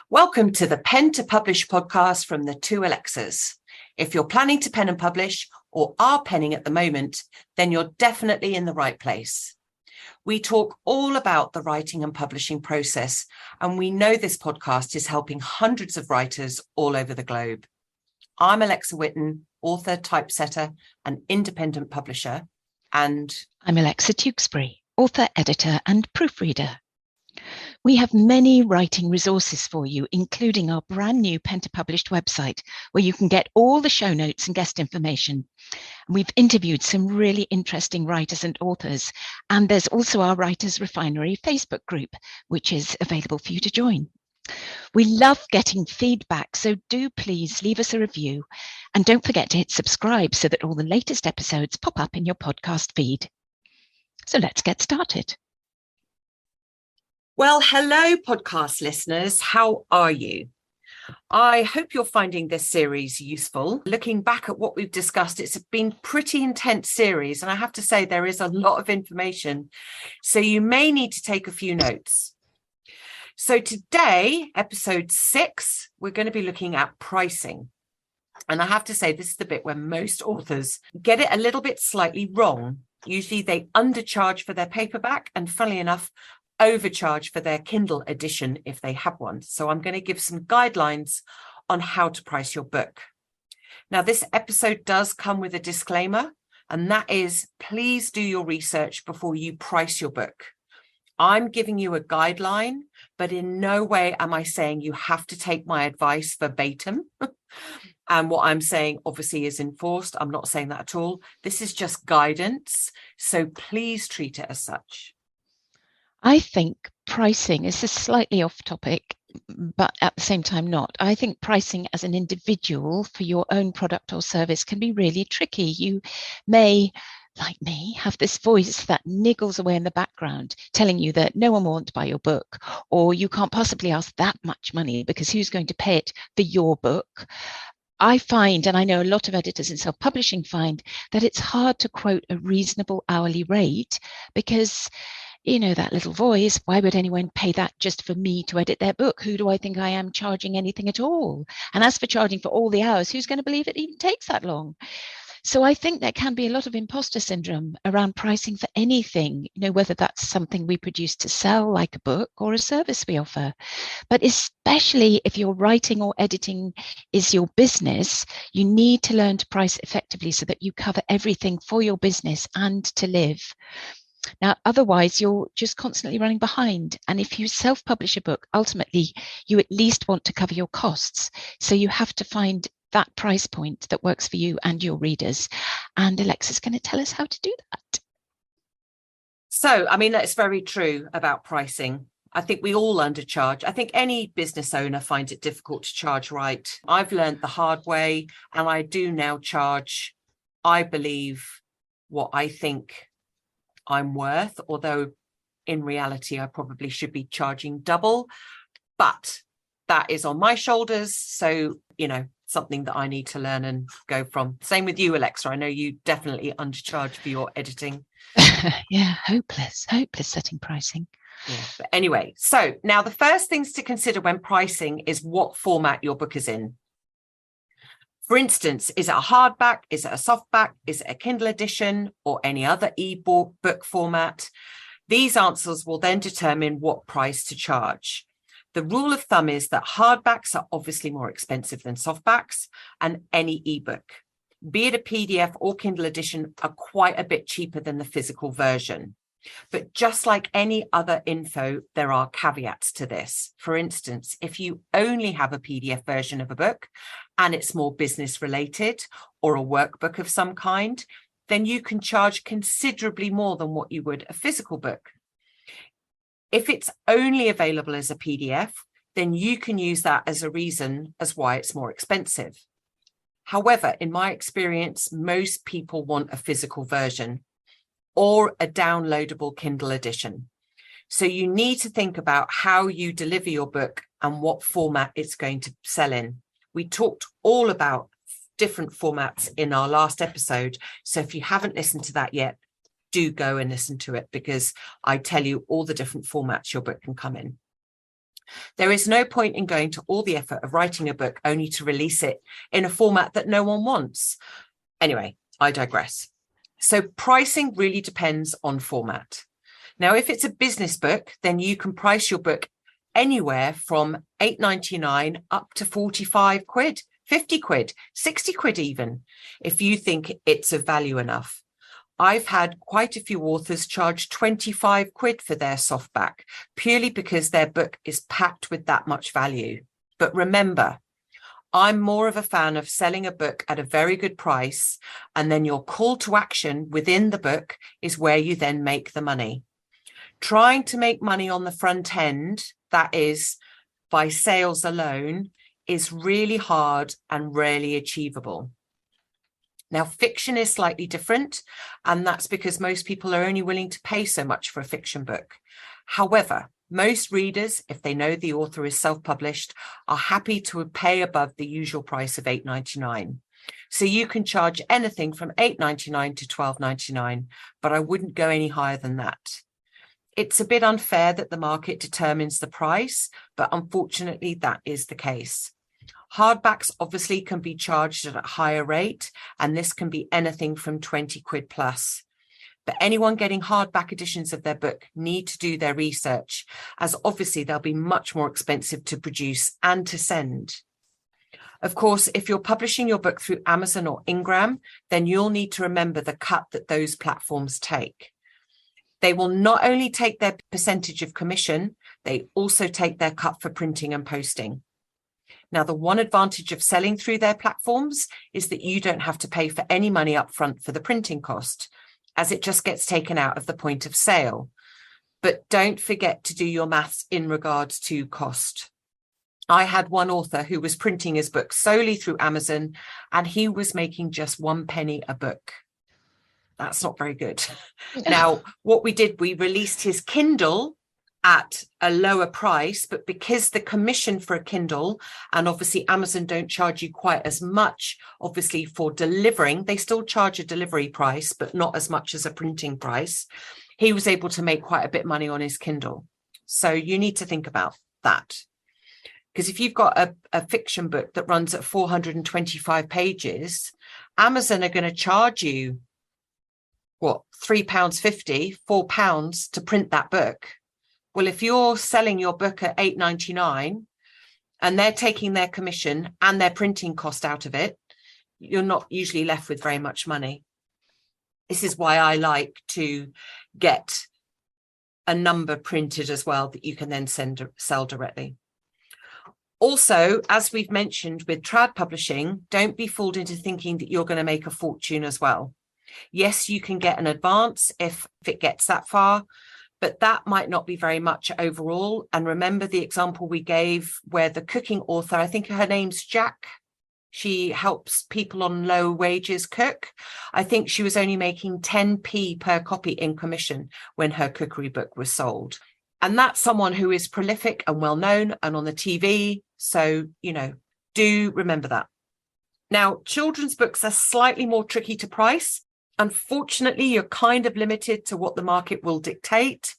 Welcome to the Pen to Publish podcast from the two Alexas. If you're planning to pen and publish or are penning at the moment, then you're definitely in the right place. We talk all about the writing and publishing process, and we know this podcast is helping hundreds of writers all over the globe. I'm Alexa Whitten, author, typesetter, and independent publisher. And I'm Alexa Tewkesbury, author, editor, and proofreader. We have many writing resources for you, including our brand new Pen to Published website, where you can get all the show notes and guest information. We've interviewed some really interesting writers and authors, and there's also our Writers Refinery Facebook group, which is available for you to join. We love getting feedback, so do please leave us a review, and don't forget to hit subscribe so that all the latest episodes pop up in your podcast feed. So let's get started. Well, hello, podcast listeners. How are you? I hope you're finding this series useful. Looking back at what we've discussed, it's been a pretty intense series, and I have to say there is a lot of information, so you may need to take a few notes. So today, episode 6, we're going to be looking at pricing. And I have to say, this is the bit where most authors get it a little bit slightly wrong. Usually they undercharge for their paperback, and funnily enough, overcharge for their Kindle edition if they have one. So I'm going to give some guidelines on how to price your book. Now, this episode does come with a disclaimer, and that is, please do your research before you price your book. I'm giving you a guideline, but in no way am I saying you have to take my advice verbatim. And what I'm saying obviously is enforced. I'm not saying that at all. This is just guidance. So please treat it as such. I think pricing is slightly off topic, but at the same time not. I think pricing as an individual for your own product or service can be really tricky. You may, like me, have this voice that niggles away in the background telling you that no one will want to buy your book, or you can't possibly ask that much money because who's going to pay it for your book? I find, and I know a lot of editors in self-publishing find, that it's hard to quote a reasonable hourly rate because, you know, that little voice, why would anyone pay that just for me to edit their book? Who do I think I am charging anything at all? And as for charging for all the hours, who's going to believe it even takes that long? So I think there can be a lot of imposter syndrome around pricing for anything, you know, whether that's something we produce to sell, like a book, or a service we offer. But especially if your writing or editing is your business, you need to learn to price effectively so that you cover everything for your business and to live. Now, otherwise, you're just constantly running behind. And if you self-publish a book, ultimately, you at least want to cover your costs. So you have to find that price point that works for you and your readers. And Alexa's going to tell us how to do that. So, I mean, that's very true about pricing. I think we all undercharge. I think any business owner finds it difficult to charge right. I've learned the hard way, and I do now charge, I believe, what I think I'm worth, although in reality, I probably should be charging double, but that is on my shoulders. So, you know, something that I need to learn and go from. Same with you, Alexa. I know you definitely undercharge for your editing. Yeah, hopeless setting pricing. Yeah. But anyway, so now the first things to consider when pricing is what format your book is in. For instance, is it a hardback? Is it a softback? Is it a Kindle edition or any other e-book book format? These answers will then determine what price to charge. The rule of thumb is that hardbacks are obviously more expensive than softbacks, and any ebook, be it a PDF or Kindle edition, are quite a bit cheaper than the physical version. But just like any other info, there are caveats to this. For instance, if you only have a PDF version of a book and it's more business related or a workbook of some kind, then you can charge considerably more than what you would a physical book. If it's only available as a PDF, then you can use that as a reason as why it's more expensive. However, in my experience, most people want a physical version or a downloadable Kindle edition. So you need to think about how you deliver your book and what format it's going to sell in. We talked all about different formats in our last episode. So if you haven't listened to that yet, do go and listen to it, because I tell you all the different formats your book can come in. There is no point in going to all the effort of writing a book only to release it in a format that no one wants. Anyway, I digress. So pricing really depends on format. Now, if it's a business book, then you can price your book anywhere from £8.99 up to 45 quid, 50 quid, 60 quid even, if you think it's of value enough. I've had quite a few authors charge 25 quid for their softback, purely because their book is packed with that much value. But remember, I'm more of a fan of selling a book at a very good price, and then your call to action within the book is where you then make the money. Trying to make money on the front end, that is by sales alone, is really hard and rarely achievable. Now, fiction is slightly different, and that's because most people are only willing to pay so much for a fiction book. However, most readers, if they know the author is self-published, are happy to pay above the usual price of £8.99. So you can charge anything from £8.99 to £12.99, but I wouldn't go any higher than that. It's a bit unfair that the market determines the price, but unfortunately that is the case. Hardbacks obviously can be charged at a higher rate, and this can be anything from 20 quid plus. But anyone getting hardback editions of their book need to do their research, as obviously they'll be much more expensive to produce and to send. Of course, if you're publishing your book through Amazon or Ingram, then you'll need to remember the cut that those platforms take. They will not only take their percentage of commission, they also take their cut for printing and posting. Now, the one advantage of selling through their platforms is that you don't have to pay for any money up front for the printing cost, as it just gets taken out of the point of sale. But don't forget to do your maths in regards to cost. I had one author who was printing his book solely through Amazon, and he was making just 1 penny a book. That's not very good. Now, what we did, we released his Kindle at a lower price, but because the commission for a Kindle, and obviously Amazon don't charge you quite as much, obviously, for delivering, they still charge a delivery price, but not as much as a printing price. He was able to make quite a bit of money on his Kindle. So you need to think about that. Because if you've got a fiction book that runs at 425 pages, Amazon are going to charge you, what, £3.50, £4 to print that book. Well, if you're selling your book at £8.99 and they're taking their commission and their printing cost out of it, you're not usually left with very much money. This is why I like to get a number printed as well that you can then sell directly. Also, as we've mentioned with trad publishing, don't be fooled into thinking that you're going to make a fortune as well. Yes, you can get an advance if it gets that far, but that might not be very much overall. And remember the example we gave where the cooking author, I think her name's Jack, she helps people on low wages cook. I think she was only making 10p per copy in commission when her cookery book was sold. And that's someone who is prolific and well known and on the TV. So, do remember that. Now, children's books are slightly more tricky to price. Unfortunately, you're kind of limited to what the market will dictate.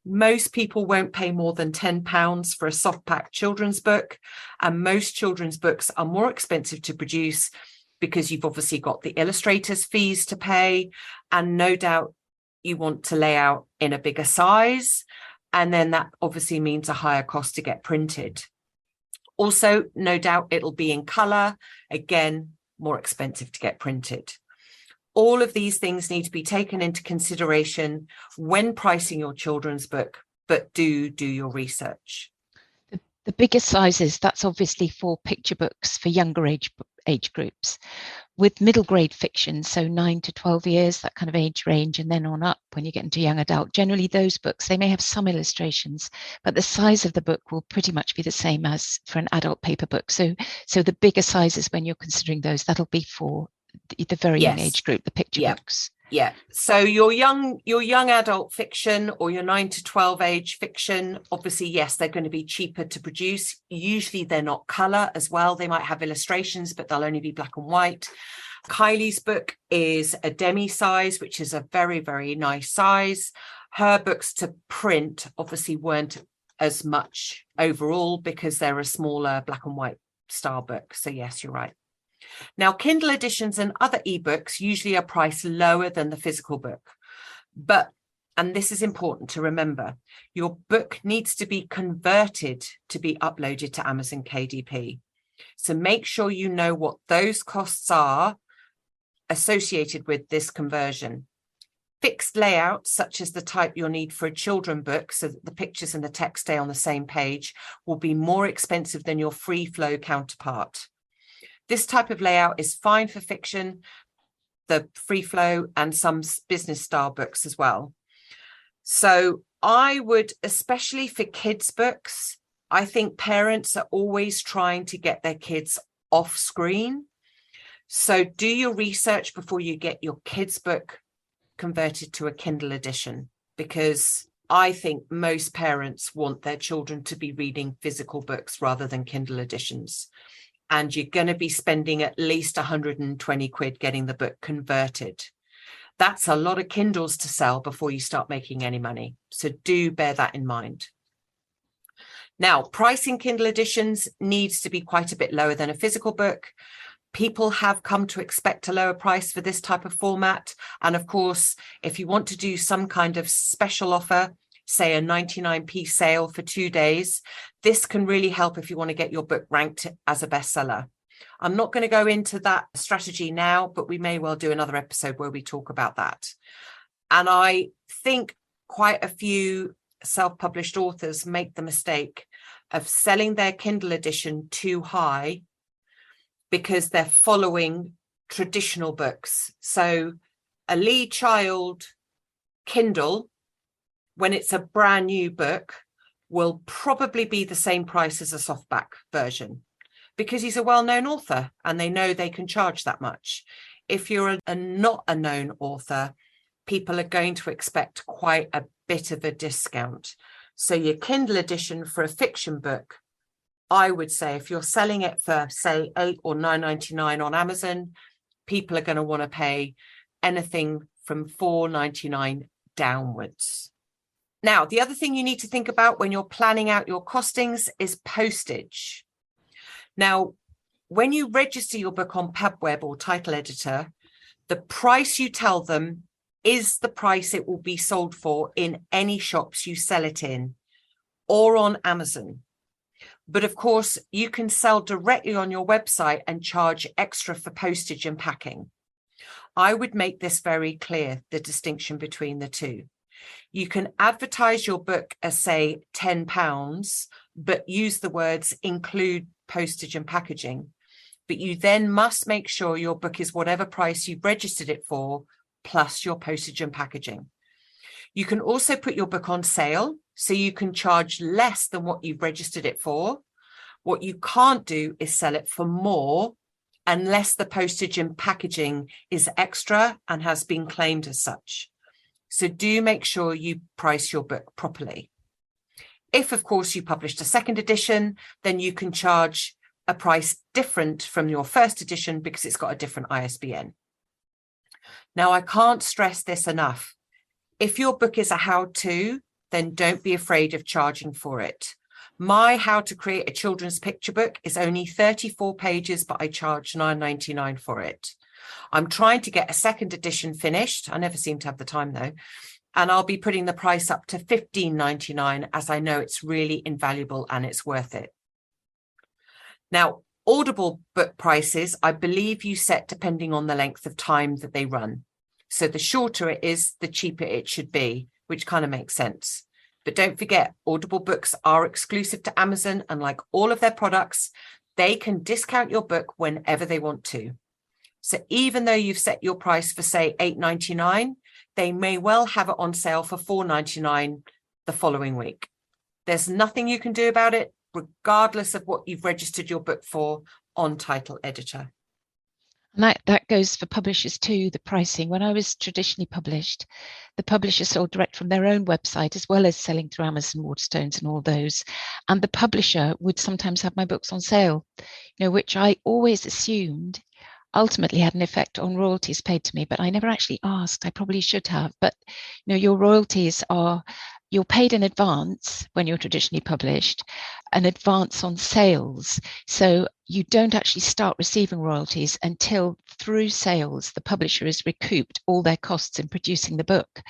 Most people won't pay more than £10 for a softpack children's book, and most children's books are more expensive to produce because you've obviously got the illustrator's fees to pay, and no doubt you want to lay out in a bigger size, and then that obviously means a higher cost to get printed. Also, no doubt it'll be in colour, again, more expensive to get printed. All of these things need to be taken into consideration when pricing your children's book, but do your research. The bigger sizes, that's obviously for picture books for younger age groups. With middle grade fiction, so 9 to 12 years, that kind of age range, and then on up when you get into young adult, generally those books, they may have some illustrations, but the size of the book will pretty much be the same as for an adult paper book. So the bigger sizes, when you're considering those, that'll be for the very young age group, the picture books. Yeah. So your young adult fiction or your 9 to 12 age fiction, obviously, yes, they're going to be cheaper to produce. Usually they're not colour as well. They might have illustrations, but they'll only be black and white. Kylie's book is a demi size, which is a very, very nice size. Her books to print obviously weren't as much overall because they're a smaller black and white style book. So yes, you're right. Now, Kindle editions and other ebooks usually are priced lower than the physical book. But, and this is important to remember, your book needs to be converted to be uploaded to Amazon KDP. So make sure you know what those costs are associated with this conversion. Fixed layouts, such as the type you'll need for a children book, so that the pictures and the text stay on the same page, will be more expensive than your free flow counterpart. This type of layout is fine for fiction, the free flow, and some business style books as well. So I would, especially for kids' books, I think parents are always trying to get their kids off screen. So do your research before you get your kids' book converted to a Kindle edition, because I think most parents want their children to be reading physical books rather than Kindle editions. And you're going to be spending at least 120 quid getting the book converted. That's a lot of Kindles to sell before you start making any money. So do bear that in mind. Now, pricing Kindle editions needs to be quite a bit lower than a physical book. People have come to expect a lower price for this type of format. And of course, if you want to do some kind of special offer, say a 99p sale for 2 days, this can really help if you want to get your book ranked as a bestseller. I'm not going to go into that strategy now, but we may well do another episode where we talk about that. And I think quite a few self-published authors make the mistake of selling their Kindle edition too high because they're following traditional books. So a Lee Child Kindle, when it's a brand new book, will probably be the same price as a softback version because he's a well-known author and they know they can charge that much. If you're not a known author, people are going to expect quite a bit of a discount. So your Kindle edition for a fiction book, I would say if you're selling it for, say, $8 or $9.99 on Amazon, people are going to want to pay anything from $4.99 downwards. Now, the other thing you need to think about when you're planning out your costings is postage. Now, when you register your book on PubWeb or Title Editor, the price you tell them is the price it will be sold for in any shops you sell it in or on Amazon. But of course, you can sell directly on your website and charge extra for postage and packing. I would make this very clear, the distinction between the two. You can advertise your book as, say, £10, but use the words include postage and packaging. But you then must make sure your book is whatever price you've registered it for, plus your postage and packaging. You can also put your book on sale, so you can charge less than what you've registered it for. What you can't do is sell it for more unless the postage and packaging is extra and has been claimed as such. So do make sure you price your book properly. If, of course, you published a second edition, then you can charge a price different from your first edition because it's got a different ISBN. Now, I can't stress this enough. If your book is a how-to, then don't be afraid of charging for it. My How to Create a Children's Picture Book is only 34 pages, but I charge $9.99 for it. I'm trying to get a second edition finished. I never seem to have the time though. And I'll be putting the price up to $15.99 as I know it's really invaluable and it's worth it. Now, Audible book prices, I believe you set depending on the length of time that they run. So the shorter it is, the cheaper it should be, which kind of makes sense. But don't forget, Audible books are exclusive to Amazon, and like all of their products, they can discount your book whenever they want to. So even though you've set your price for, say, $8.99, they may well have it on sale for $4.99 the following week. There's nothing you can do about it, regardless of what you've registered your book for on Title Editor. And that goes for publishers too, the pricing. When I was traditionally published, the publisher sold direct from their own website as well as selling through Amazon, Waterstones and all those. And the publisher would sometimes have my books on sale, which I always assumed ultimately had an effect on royalties paid to me, but I never actually asked. I probably should have. But your royalties are you're paid in advance when you're traditionally published, an advance on sales. So you don't actually start receiving royalties until through sales, the publisher has recouped all their costs in producing the book.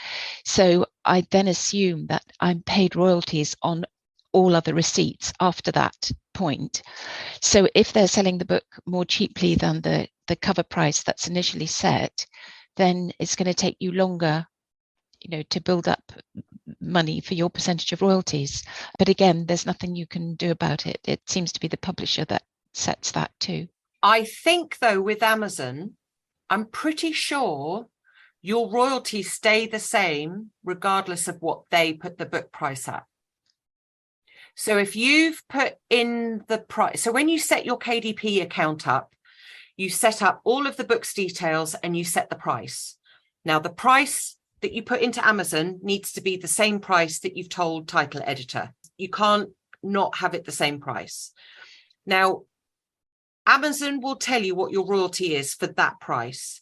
So I then assume that I'm paid royalties on all other receipts after that point. So if they're selling the book more cheaply than the cover price that's initially set, then it's going to take you longer, to build up money for your percentage of royalties. But again, there's nothing you can do about it. It seems to be the publisher that sets that too. I think, though, with Amazon, I'm pretty sure your royalties stay the same regardless of what they put the book price at. So if you've put in the price, so when you set your KDP account up, you set up all of the book's details and you set the price. Now, the price that you put into Amazon needs to be the same price that you've told title editor. You can't not have it the same price. Now, Amazon will tell you what your royalty is for that price.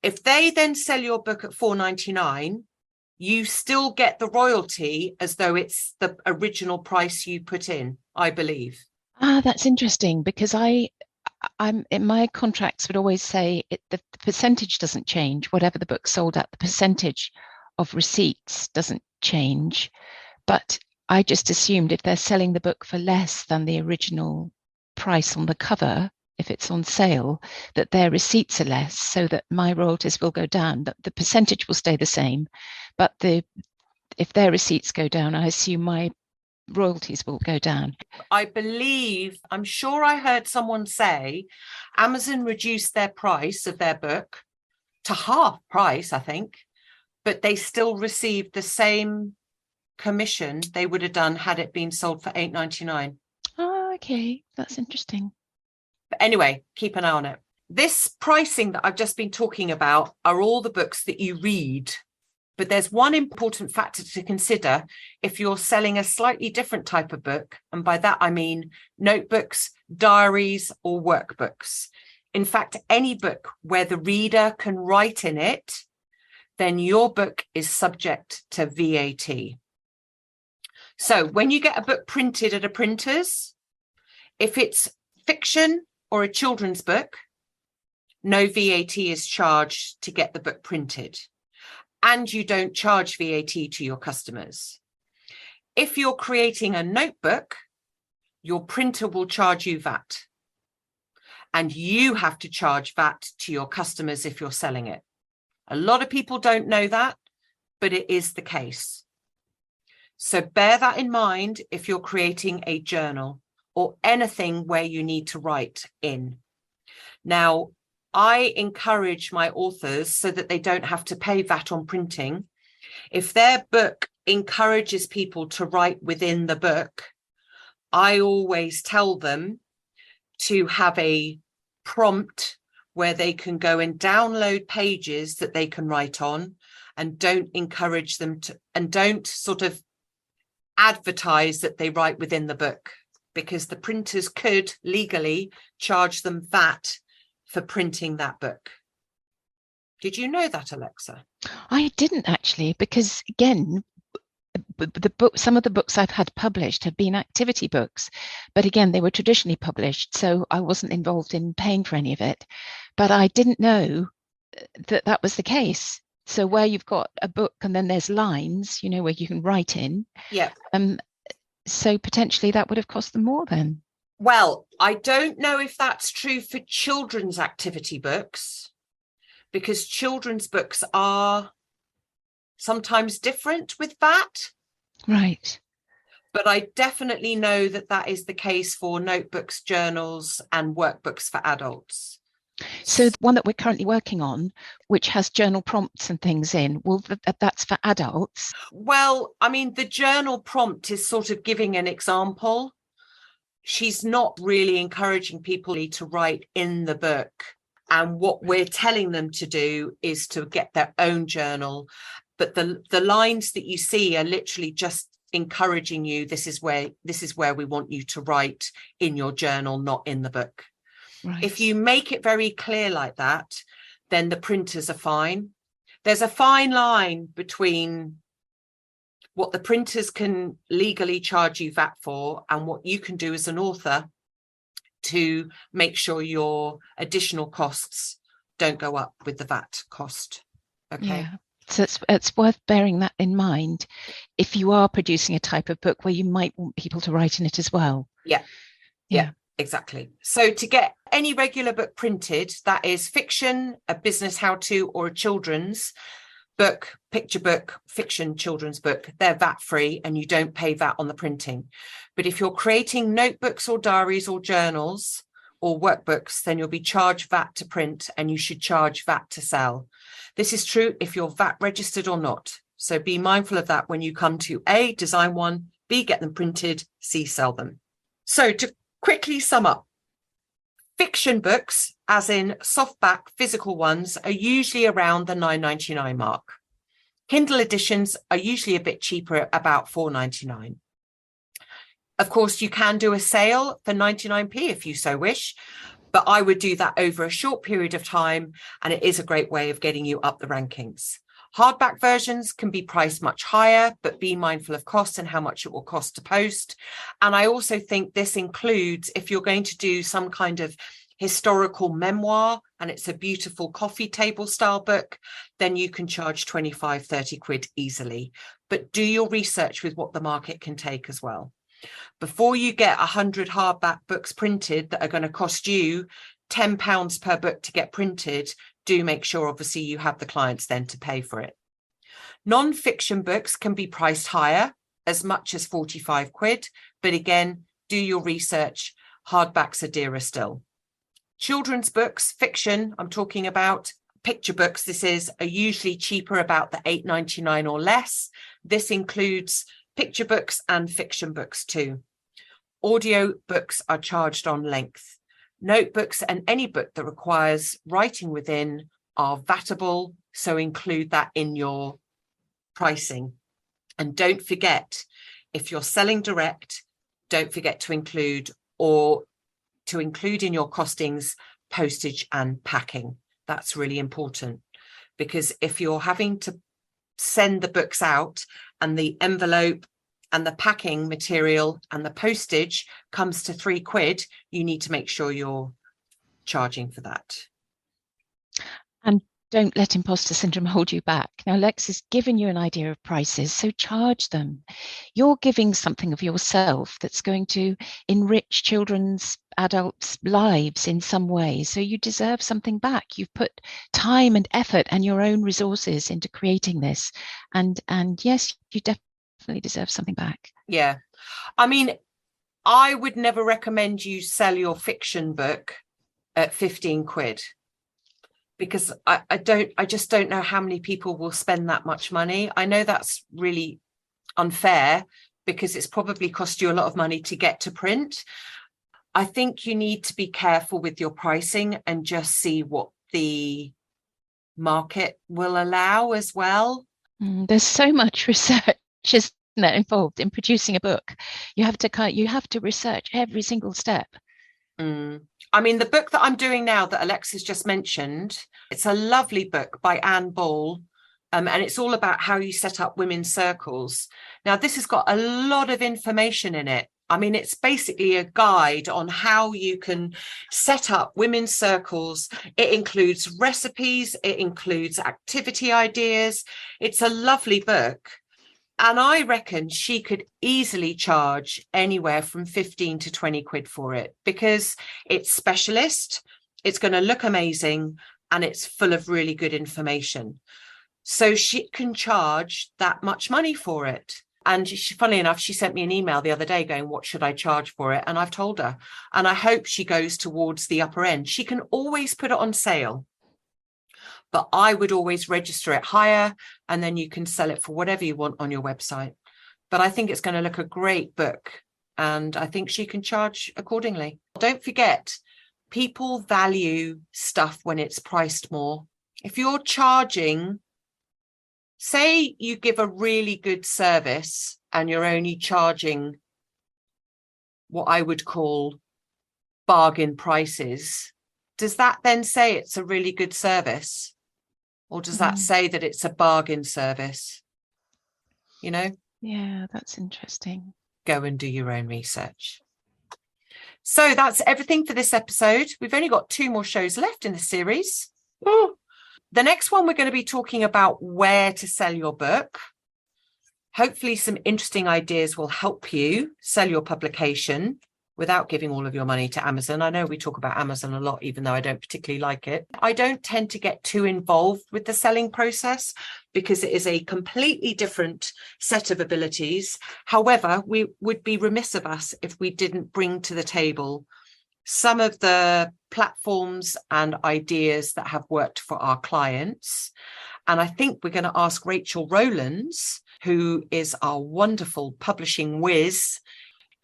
If they then sell your book at $4.99, you still get the royalty as though it's the original price you put in, I believe. That's interesting, because I'm in my contracts would always say the percentage doesn't change. Whatever the book sold at, the percentage of receipts doesn't change. But I just assumed if they're selling the book for less than the original price on the cover, if it's on sale, that their receipts are less, so that my royalties will go down. That the percentage will stay the same, but if their receipts go down, I assume my royalties will go down. I'm sure I heard someone say Amazon reduced their price of their book to half price, I think, but they still received the same commission they would have done had it been sold for $8.99. Oh, okay, that's interesting. But anyway, keep an eye on it. This pricing that I've just been talking about are all the books that you read. But there's one important factor to consider if you're selling a slightly different type of book. And by that, I mean notebooks, diaries, or workbooks. In fact, any book where the reader can write in it, then your book is subject to VAT. So when you get a book printed at a printer's, if it's fiction or a children's book, no VAT is charged to get the book printed. And you don't charge VAT to your customers. If you're creating a notebook, your printer will charge you VAT. And you have to charge VAT to your customers if you're selling it. A lot of people don't know that, but it is the case. So bear that in mind if you're creating a journal or anything where you need to write in. Now, I encourage my authors so that they don't have to pay VAT on printing. If their book encourages people to write within the book, I always tell them to have a prompt where they can go and download pages that they can write on, and don't encourage them to, and don't sort of advertise that they write within the book, because the printers could legally charge them VAT for printing that book. Did you know that, Alexa? I didn't actually, because again, some of the books I've had published have been activity books, but again, they were traditionally published, so I wasn't involved in paying for any of it. But I didn't know that that was the case. So where you've got a book and then there's lines, where you can write in. Yeah. So potentially that would have cost them more then. Well, I don't know if that's true for children's activity books, because children's books are sometimes different with VAT. Right. But I definitely know that that is the case for notebooks, journals, and workbooks for adults. So the one that we're currently working on, which has journal prompts and things in, that's for adults? Well, I mean, the journal prompt is sort of giving an example. She's not really encouraging people to write in the book. And what we're telling them to do is to get their own journal. But the lines that you see are literally just encouraging you. This is where we want you to write in your journal, not in the book. Right. If you make it very clear like that, then the printers are fine. There's a fine line between what the printers can legally charge you VAT for, and what you can do as an author to make sure your additional costs don't go up with the VAT cost. Okay. Yeah. So it's worth bearing that in mind if you are producing a type of book where you might want people to write in it as well. Yeah, exactly. So to get any regular book printed, that is fiction, a business how-to, or a children's book, picture book, fiction, children's book, they're VAT free and you don't pay VAT on the printing. But if you're creating notebooks or diaries or journals or workbooks, then you'll be charged VAT to print and you should charge VAT to sell. This is true if you're VAT registered or not. So be mindful of that when you come to A, design one, B, get them printed, C, sell them. So to quickly sum up, fiction books, as in softback physical ones, are usually around the £9.99 mark. Kindle editions are usually a bit cheaper at about £4.99. Of course, you can do a sale for 99p if you so wish, but I would do that over a short period of time, and it is a great way of getting you up the rankings. Hardback versions can be priced much higher, but be mindful of costs and how much it will cost to post. And I also think this includes, if you're going to do some kind of historical memoir and it's a beautiful coffee table style book, then you can charge 25, 30 quid easily. But do your research with what the market can take as well. Before you get 100 hardback books printed that are going to cost you £10 per book to get printed, do make sure obviously you have the clients then to pay for it. Non-fiction books can be priced higher, as much as 45 quid, but again, do your research. Hardbacks are dearer still. Children's books, fiction, I'm talking about picture books, are usually cheaper, about the £8.99 or less. This includes picture books and fiction books too. Audio books are charged on length. Notebooks and any book that requires writing within are VATable, so include that in your pricing. And don't forget, if you're selling direct, don't forget to include in your costings postage and packing. That's really important, because if you're having to send the books out and the envelope and the packing material and the postage comes to 3 quid, you need to make sure you're charging for that. And don't let imposter syndrome hold you back. Now, Lex has given you an idea of prices, so charge them. You're giving something of yourself that's going to enrich children's, adults' lives in some way. So you deserve something back. You've put time and effort and your own resources into creating this. And yes, you definitely deserve something back. Yeah. I mean, I would never recommend you sell your fiction book at 15 quid. Because I just don't know how many people will spend that much money. I know that's really unfair because it's probably cost you a lot of money to get to print. I think you need to be careful with your pricing and just see what the market will allow as well. There's so much research, isn't there, involved in producing a book. You have to research every single step. I mean, the book that I'm doing now that Alexa's just mentioned, it's a lovely book by Anne Ball, and it's all about how you set up women's circles. Now, this has got a lot of information in it. I mean, it's basically a guide on how you can set up women's circles. It includes recipes, it includes activity ideas. It's a lovely book. And I reckon she could easily charge anywhere from 15 to 20 quid for it, because it's specialist, it's going to look amazing, and it's full of really good information. So she can charge that much money for it. And funnily enough, she sent me an email the other day going, what should I charge for it? And I've told her, and I hope she goes towards the upper end. She can always put it on sale, but I would always register it higher, and then you can sell it for whatever you want on your website. But I think it's going to look a great book, and I think she can charge accordingly. Don't forget, people value stuff when it's priced more. If you're charging, say you give a really good service and you're only charging what I would call bargain prices, does that then say it's a really good service? Or does that say that it's a bargain service? You know? Yeah, that's interesting. Go and do your own research. So that's everything for this episode. We've only got 2 more shows left in the series. Oh. The next one, we're going to be talking about where to sell your book. Hopefully some interesting ideas will help you sell your publication without giving all of your money to Amazon. I know we talk about Amazon a lot, even though I don't particularly like it. I don't tend to get too involved with the selling process because it is a completely different set of abilities. However, we would be remiss of us if we didn't bring to the table some of the platforms and ideas that have worked for our clients. And I think we're going to ask Rachel Rowlands, who is our wonderful publishing whiz,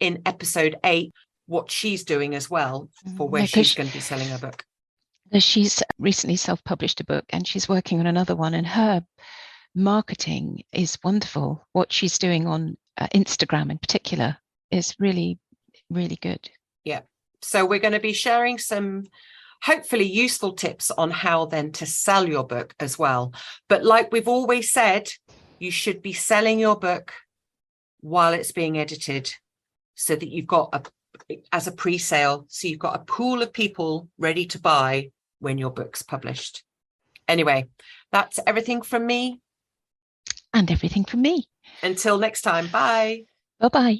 in episode 8, what she's doing as well for where she's going to be selling her book. She's recently self-published a book and she's working on another one, and her marketing is wonderful. What she's doing on Instagram in particular is really, really good. Yeah. So we're going to be sharing some hopefully useful tips on how then to sell your book as well. But like we've always said, you should be selling your book while it's being edited so that you've got as a pre-sale, so you've got a pool of people ready to buy when your book's published. Anyway, that's everything from me. And everything from me. Until next time, bye. Bye-bye.